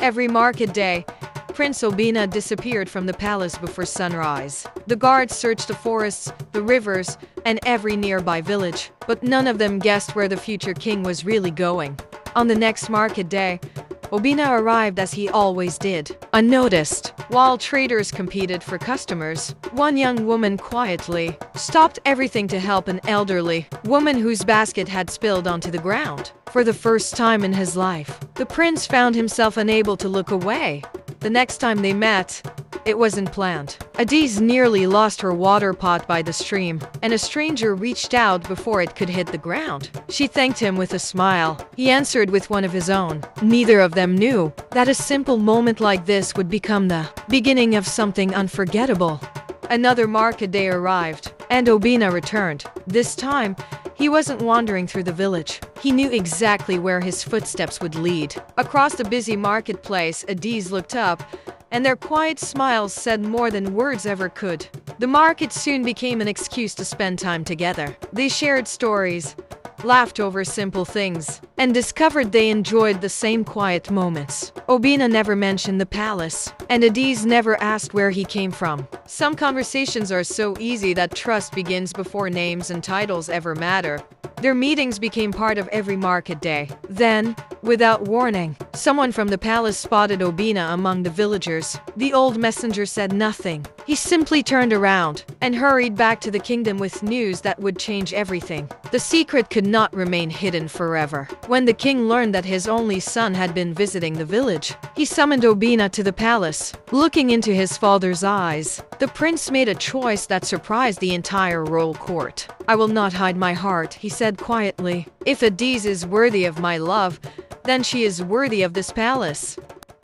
Every market day, Prince Obina disappeared from the palace before sunrise. The guards searched the forests, the rivers, and every nearby village, but none of them guessed where the future king was really going. On the next market day, Obina arrived as he always did, unnoticed. While traders competed for customers, one young woman quietly stopped everything to help an elderly woman whose basket had spilled onto the ground. For the first time in his life, the prince found himself unable to look away. The next time they met, it wasn't planned. Adiz nearly lost her water pot by the stream, and a stranger reached out before it could hit the ground. She thanked him with a smile. He answered with one of his own. Neither of them knew that a simple moment like this would become the beginning of something unforgettable. Another market day arrived, and Obina returned. This time, he wasn't wandering through the village. He knew exactly where his footsteps would lead. Across the busy marketplace, Adiz looked up, and their quiet smiles said more than words ever could. The market soon became an excuse to spend time together. They shared stories, laughed over simple things, and discovered they enjoyed the same quiet moments. Obina never mentioned the palace, and Adiz never asked where he came from. Some conversations are so easy that trust begins before names and titles ever matter. Their meetings became part of every market day. Then, without warning, someone from the palace spotted Obina among the villagers. The old messenger said nothing. He simply turned around and hurried back to the kingdom with news that would change everything. The secret could not remain hidden forever. When the king learned that his only son had been visiting the village, he summoned Obina to the palace. Looking into his father's eyes, the prince made a choice that surprised the entire royal court. "I will not hide my heart," he said quietly. "If Adiz is worthy of my love, then she is worthy of this palace."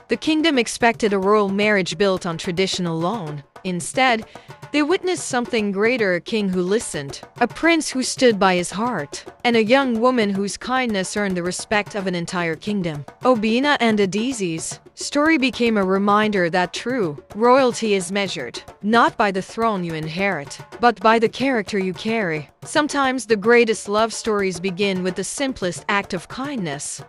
The kingdom expected a royal marriage built on tradition alone. Instead, they witnessed something greater: a king who listened, a prince who stood by his heart, and a young woman whose kindness earned the respect of an entire kingdom. Obina and Adiz's story became a reminder that true royalty is measured not by the throne you inherit, but by the character you carry. Sometimes the greatest love stories begin with the simplest act of kindness.